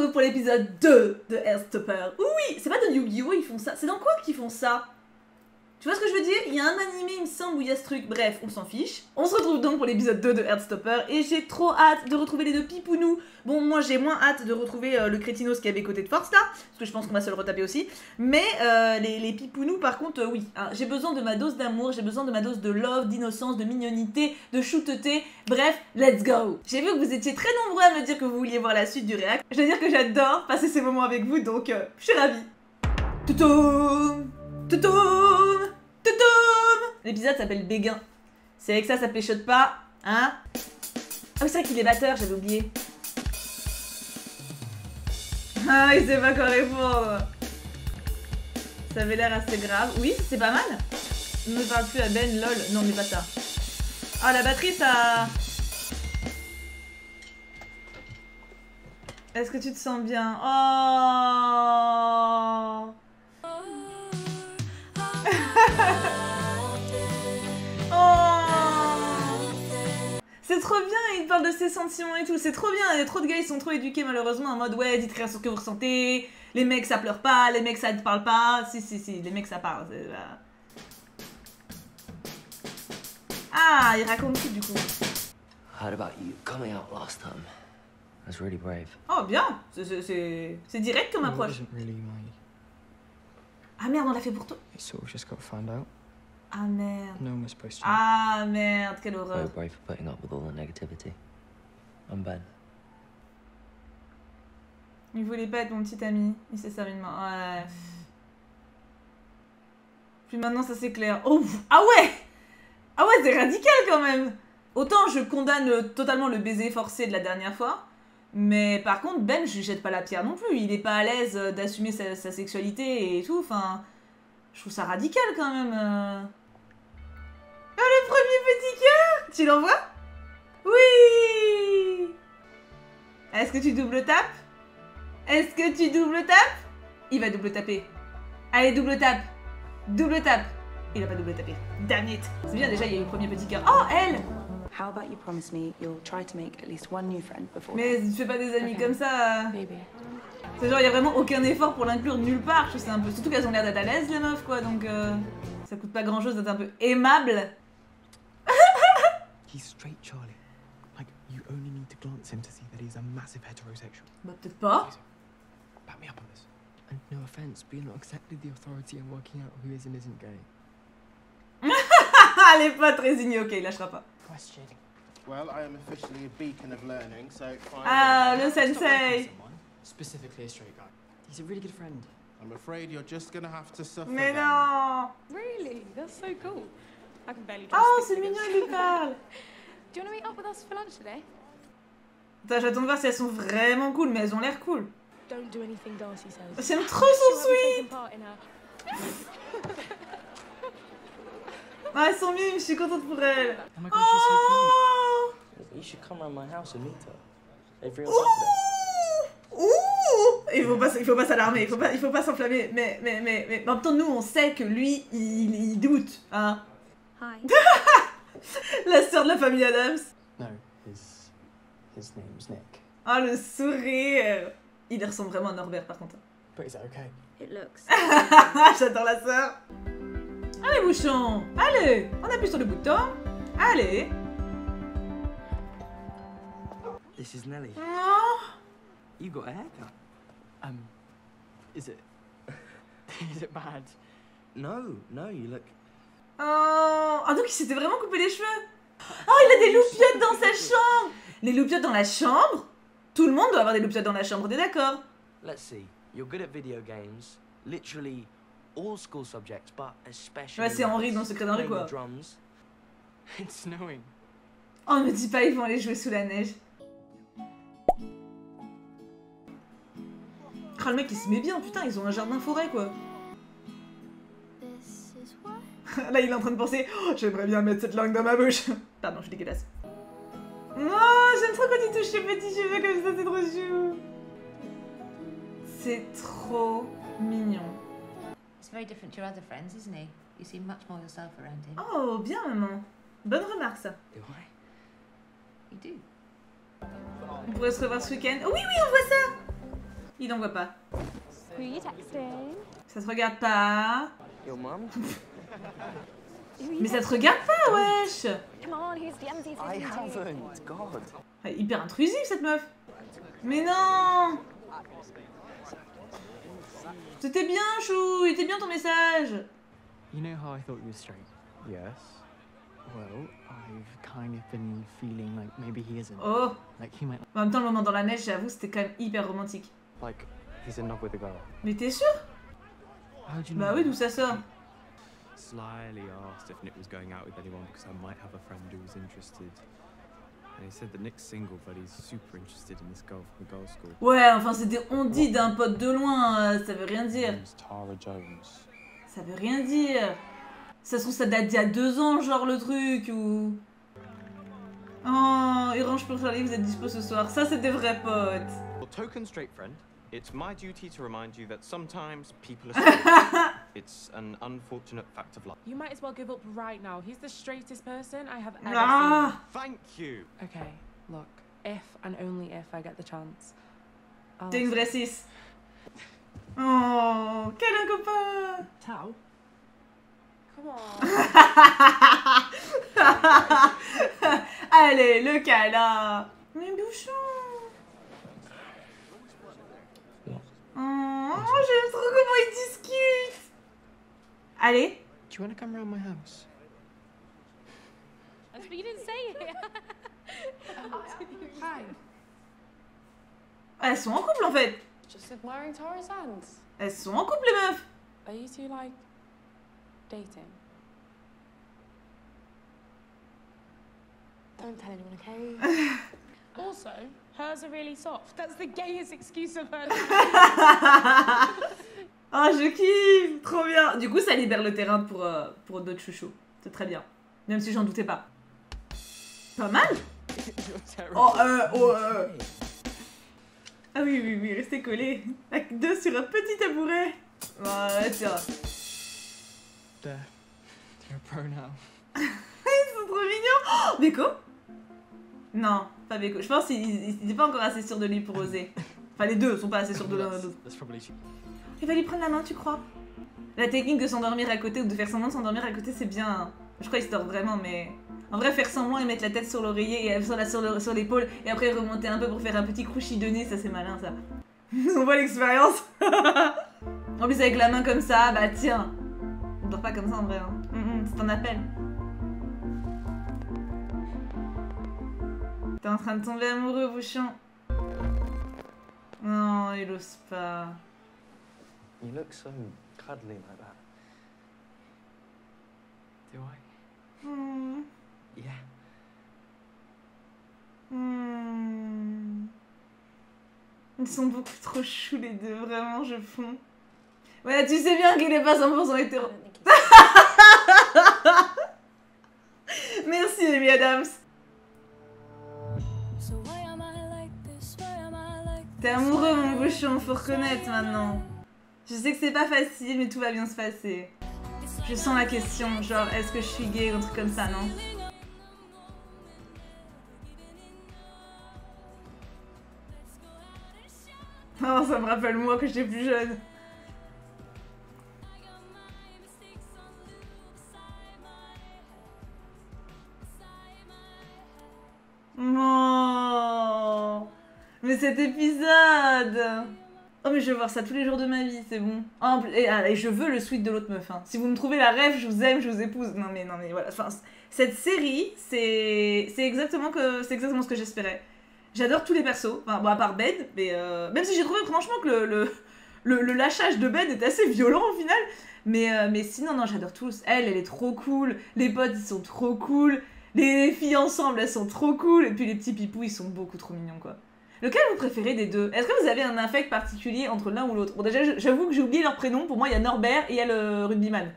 donc pour l'épisode 2 de Heartstopper. Oui, c'est pas de Yu-Gi-Oh! Ils font ça. C'est dans quoi qu'ils font ça? Tu vois ce que je veux dire? Il y a un animé, il me semble, où il y a ce truc. Bref, on s'en fiche. On se retrouve donc pour l'épisode 2 de Heartstopper. Et j'ai trop hâte de retrouver les deux pipounous. Bon, moi j'ai moins hâte de retrouver le crétinos qui avait côté de force là. Parce que je pense qu'on va se le retaper aussi. Mais les pipounous, par contre, oui. Hein, j'ai besoin de ma dose d'amour, j'ai besoin de ma dose de love, d'innocence, de mignonité, de chouteté. Bref, let's go! J'ai vu que vous étiez très nombreux à me dire que vous vouliez voir la suite du réact. Je veux dire que j'adore passer ces moments avec vous, donc je suis ravie. Toutoum! Toutoum! Toutoum! L'épisode s'appelle Béguin. C'est avec ça péchote pas, hein? Ah oui, c'est vrai qu'il est batteur, j'avais oublié. Ah, il sait pas quoi répondre. Ça avait l'air assez grave. Oui, c'est pas mal. Ne parle plus à Ben, lol. Non, mais pas ça. Ah, la batterie, ça... Est-ce que tu te sens bien? Oh. C'est trop bien, il parle de ses sentiments et tout, c'est trop bien, il y a trop de gars, ils sont trop éduqués malheureusement en mode ouais, dites rien sur ce que vous ressentez, les mecs ça pleure pas, les mecs ça ne parle pas, si, les mecs ça parle. Ah, il raconte tout du coup. Heard about you coming out last time. That's really brave. Oh bien, c'est direct comme approche. Ah merde, on l'a fait pour toi. Ah merde. Ah merde, quelle horreur. Very brave for putting up with all the negativity. I'm Ben. Il voulait pas être mon petit ami, il s'est servi de moi. Ouais. Puis maintenant ça c'est clair. Oh, ah ouais! Ah ouais, c'est radical quand même! Autant je condamne totalement le baiser forcé de la dernière fois, mais par contre Ben, je lui jette pas la pierre non plus. Il est pas à l'aise d'assumer sa sexualité et tout, enfin... Je trouve ça radical quand même. Ah, le premier petit cœur! Tu l'envoies? Oui! Est-ce que tu double tapes? Est-ce que tu double tapes? Il va double taper. Allez, double tape. Double tape. Il a pas double tapé. Damn it. C'est bien, déjà, il y a eu le premier petit cœur. Oh, elle! Mais tu fais pas des amis comme ça. C'est genre, il y a vraiment aucun effort pour l'inclure nulle part. Je trouve c'est un peu... Surtout qu'elles ont l'air d'être à l'aise, les meufs, quoi. Donc, ça coûte pas grand-chose d'être un peu aimable. He's straight, Charlie. Like, you only need to glance him to see that he's a massive heterosexual. Bah, peut-être pas. Back me up on this. And no offense, but you're not exactly the authority in working out who is and isn't gay. Elle est pas très ignée, ok, il lâchera pas. Question. Well, I am officially a beacon of learning, so... Ah, le sensei. Specifically a straight guy. He's a really good friend. I'm afraid you're just gonna have to suffer. Mais non. Really? That's so cool. I can barely Oh, c'est mignon, il lui parle. Do you want to meet up with us for lunch today? Attends, j'attends de voir si elles sont vraiment cool, mais elles ont l'air cool. Don't do anything Darcy says. J'aime trop son sweet. Ah, elles sont mimes, je suis contente pour elles. Oh my gosh, she's so cute. Oh. You should come around my house and meet her. Every Ouh. Ouh. Il faut pas s'alarmer, il faut pas s'enflammer, mais en même temps, nous, on sait que lui, il doute, hein. Hi. La sœur de la famille Adams. No, his name's Nick. Ah, le sourire. Il ressemble vraiment à Norbert, par contre. But is that okay? It looks. J'adore la sœur. Allez, bouchon. Allez, on appuie sur le bouton. Allez. This is Nelly. Oh. You got a haircut. Is it... is it bad? No, you look... Oh. Ah, donc il s'était vraiment coupé les cheveux. Oh, il a des loupiottes dans sa chambre. Les loupiottes dans la chambre? Tout le monde doit avoir des loupiottes dans la chambre, t'es d'accord? Let's see. You're good at video games. Literally all school subjects, but especially... Ouais, c'est Henri dans Secret d'Henri, quoi. Drums. It's snowing. Oh, me dis pas, ils vont aller jouer sous la neige. Ah, le mec, il se met bien, putain, ils ont un jardin forêt, quoi. Là, il est en train de penser, oh, j'aimerais bien mettre cette langue dans ma bouche. Pardon, je suis dégueulasse. Oh, j'aime trop quand il touche ses petits cheveux comme ça, c'est trop chou. C'est trop mignon. It's very different to your other friends, isn't he? You seem much more yourself around him. Oh, bien, maman. Bonne remarque, ça. Do I? You do. On pourrait se revoir ce week-end. Oui, on voit ça. Il n'en voit pas. Who are you texting? Ça te regarde pas. Your mum? Mais ça te regarde pas, wesh. Come on, who's the empty I haven't. God. Elle est hyper intrusive cette meuf. Mais non. C'était bien, Chou. Il était bien ton message. You know how I thought you were straight? Yes. Well, I've kind of been feeling like maybe he isn't. Oh. Like he might. En même temps, le moment dans la neige, j'avoue, c'était quand même hyper romantique. Like, he's in love with a girl. Mais t'es sûr? How'd you know? Bah oui, d'où ça sort? Slyly asked if Nick was going out with anyone because I might have a friend who was interested. And he said that Nick's single, but he's super interested in this girl from the girls' school. Ouais, enfin, c'était on dit d'un pote de loin, ça veut rien dire. Her name's Tara Jones. Ça veut rien dire. Ça se trouve, ça date d'il y a 2 ans, genre le truc, ou. Oh, Orange pour Charlie, vous êtes dispo ce soir. Ça, c'est des vrais potes. Well, token straight friend, it's my duty to remind you that sometimes people are straight. It's an unfortunate fact of life. You might as well give up right now. He's the straightest person I have ever Ah. Thank you. seen. Okay, look, if and only if I get the chance. I'll T'es une vraie 6. Oh, quel un copain. Tao? Come on. Allez, le câlin. Mais bouchon. Oh, j'aime trop comment ils discutent. Allez. Do you want to come round my house? But you didn't say it. Hi. Elles sont en couple en fait. Just admiring Tara's hands. Elles sont en couple les meufs. Are you two like dating? Don't tell anyone, okay? Also, hers are really soft. That's the gayest excuse I've heard. Oh, je kiffe. Trop bien. Du coup, ça libère le terrain pour d'autres chouchous. C'est très bien. Même si j'en doutais pas. Pas mal. Oh, Ah oui, oui, oui, restez collés. Avec 2 sur un petit tabouret. Ouais, tiens. There. You're a pro now. Ils sont trop mignons. Oh, Beko? Non, pas Beko. Je pense qu'il n'est pas encore assez sûr de lui pour oser. Enfin, les deux sont pas assez sûrs de l'un de l'autre. That's probably cheap. Il va lui prendre la main, tu crois? La technique de s'endormir à côté ou de faire semblant de s'endormir à côté, c'est bien. Je crois qu'il se dort vraiment, mais... En vrai, faire semblant et mettre la tête sur l'oreiller et sur l'épaule et après remonter un peu pour faire un petit crouchy de nez, ça c'est malin, ça. On voit l'expérience. En plus, avec la main comme ça, bah tiens. On dort pas comme ça en vrai, hein. C'est un appel. T'es en train de tomber amoureux, bouchon. Non, il ose pas. You look so cuddly like that. Do I? Hmm. Yeah. Hmm. Ils sont beaucoup trop choux les deux, vraiment, je fonds. Ouais, tu sais bien qu'il est pas 100% hétéro. Merci, Amy Adams. T'es amoureux, mon bouchon, faut reconnaître maintenant. Je sais que c'est pas facile, mais tout va bien se passer. Je sens la question, genre, est-ce que je suis gay ou un truc comme ça, non? Oh, ça me rappelle moi que j'étais plus jeune. Oh, mais cet épisode. Oh mais je vais voir ça tous les jours de ma vie, c'est bon. Oh, et je veux le suite de l'autre meuf. Hein. Si vous me trouvez la rêve, je vous aime, je vous épouse. Non mais voilà. Enfin, cette série, c'est exactement ce que j'espérais. J'adore tous les persos, enfin, bon, à part Ben, mais même si j'ai trouvé franchement que le lâchage de Ben était assez violent au final. Mais sinon, non, j'adore tous. Elle est trop cool. Les potes, ils sont trop cool. Les filles ensemble, elles sont trop cool. Et puis les petits pipous, ils sont beaucoup trop mignons, quoi. Lequel vous préférez des deux? Est-ce que vous avez un affect particulier entre l'un ou l'autre? Bon, déjà, j'avoue que j'ai oublié leur prénom. Pour moi, il y a Norbert et il y a le rugbyman.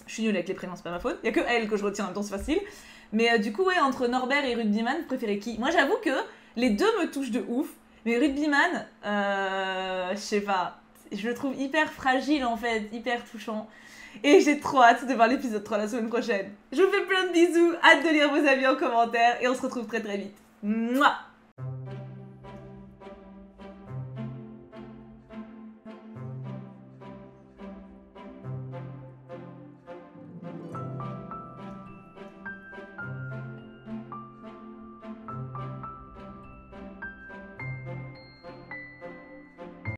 Je suis nulle avec les prénoms, c'est pas ma faute. Il y a que elle que je retiens, en même temps, c'est facile. Mais du coup, ouais, entre Norbert et rugbyman, vous préférez qui? Moi, j'avoue que les deux me touchent de ouf. Mais rugbyman, je sais pas. Je le trouve hyper fragile, en fait, hyper touchant. Et j'ai trop hâte de voir l'épisode 3 la semaine prochaine. Je vous fais plein de bisous, hâte de lire vos avis en commentaire et on se retrouve très très vite. Mouah!